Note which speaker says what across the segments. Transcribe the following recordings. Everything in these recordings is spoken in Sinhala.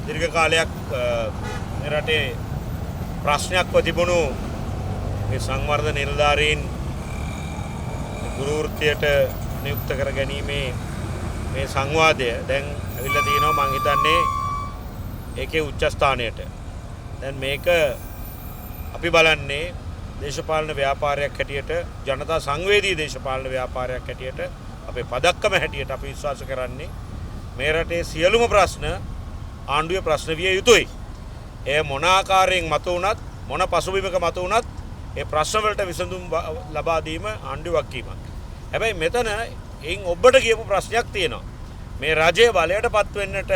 Speaker 1: දීර්ඝ කාලයක් මේ රටේ ප්‍රශ්නයක්ව තිබුණු මේ සංවර්ධන නිලධාරීන් ගුරු වෘත්තියට නියුක්ත කර ගැනීමේ මේ සංවාදය දැන් ඇවිල්ලා තියෙනවා මං හිතන්නේ ඒකේ උච්ච ස්ථානයට. දැන් මේක අපි බලන්නේ දේශපාලන ව්‍යාපාරයක් හැටියට ජනතා සංවේදී දේශපාලන ව්‍යාපාරයක් හැටියට අපේ පදක්කම හැටියට අපි විශ්වාස කරන්නේ මේ රටේ සියලුම ප්‍රශ්න ආණ්ඩුවේ ප්‍රශ්න විය යුතුයි. ඒ මොන ආකාරයෙන් මත වුණත් මොන පසුබිමක මත වුණත් ඒ ප්‍රශ්න වලට විසඳුම් ලබා දීම ආණ්ඩුවේ වගකීමක්. හැබැයි මෙතන එයින් ඔබට කියපු ප්‍රශ්නයක් තියෙනවා. මේ රජයේ බලයටපත් වෙන්නට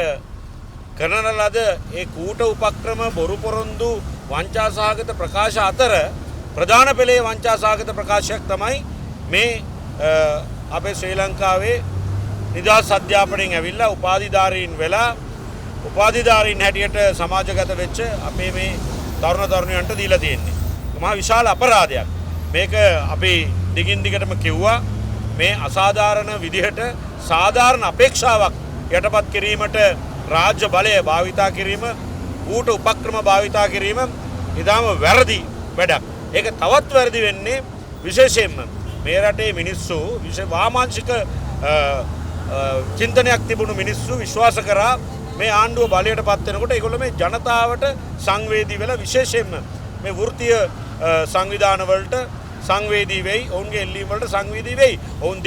Speaker 1: කරන ලද ඒ කූට උපක්‍රම බොරු පොරොන්දු වංචා සහගත ප්‍රකාශ අතර ප්‍රධාන පෙළේ වංචා සහගත ප්‍රකාශයක් තමයි මේ අපේ ශ්‍රී ලංකාවේ නිදහස් අධ්‍යාපනයෙන් ඇවිල්ලා උපාධිධාරීන් වෙලා උපාධිධාරීන් හැටියට සමාජගත වෙච්ච අපේ මේ තරුණ තරුණියන්ට දීලා තියෙන්නේ. මහා විශාල අපරාධයක්. මේක අපි දිගින් දිගටම කිව්වා මේ අසාධාරණ විදිහට සාධාරණ අපේක්ෂාවක් යටපත් කිරීමට රාජ්‍ය බලය භාවිතා කිරීම ඌට උපක්‍රම භාවිතා කිරීම ඉතාම වැරදි වැඩක්. ඒක තවත් වැරදි වෙන්නේ විශේෂයෙන්ම මේ රටේ මිනිස්සු වාමාංශික චින්තනයක් තිබුණු මිනිස්සු විශ්වාස කරා මේ ආණ්ඩුව බලයට පත් වෙනකොට ඒගොල්ලෝ මේ ජනතාවට සංවේදී වෙලා විශේෂයෙන්ම මේ වෘත්තීය සංවිධාන වලට සංවේදී වෙයි ඔවුන්ගේ එල්ලීම් වලට සංවේදී වෙයි. ඔවුන්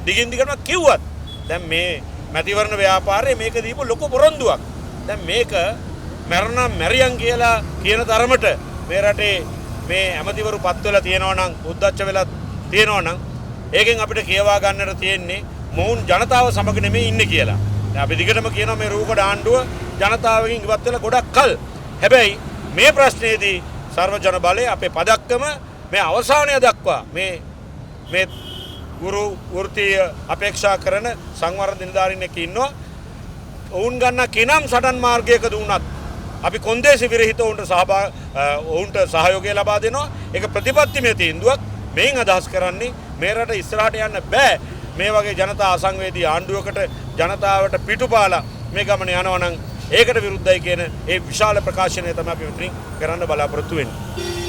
Speaker 1: දිගින් දිගටම කිව්වත් දැන් මේ මැතිවරණ ව්‍යාපාරයේ මේක දීපු ලොකු පොරොන්දුවක්. දැන් මේක මරණ මැරියන් කියලා කියන තරමට මේ රටේ මේ ඇමතිවරු පත් වෙලා තියෙනවා නම් උද්දච්ච වෙලා තියෙනවා නම් ඒකෙන් අපිට කියවා ගන්නට තියෙන්නේ මොවුන් ජනතාව සමග නෙමෙයි ඉන්නේ කියලා. දැන් අපි දිගටම කියනවා මේ රූකඩ ආණ්ඩුව ජනතාවගෙන් ඉවත් වෙලා ගොඩක් කල්. හැබැයි මේ ප්‍රශ්නේදී සර්ව ජන බලය අපේ පදක්කම මේ අවසානය දක්වා මේ ගුරු වෘත්තීය අපේක්ෂා කරන සංවර්ධන නිලධාරීන් එක්ක ඉන්නවා. ඔවුන් ගන්න කිනම් සටන් මාර්ගයකද වුණත් අපි කොන්දේසි විරහිත ඔවුන්ට සහයෝගය ලබා දෙනවා. ඒක ප්‍රතිපත්තිමය තීන්දුවක්. මේන් අදහස් කරන්නේ මේ රට ඉස්සරහට යන්න බෑ. මේ වගේ ජනතා අසංවේදී ආණ්ඩුවකට ජනතාවට පිටුපාලා මේ ගමන යනවා නම් ඒකට විරුද්ධයි කියන ඒ විශාල ප්‍රකාශනය තමයි අපි මෙතනින් කරන්න බලාපොරොත්තු වෙන්නේ.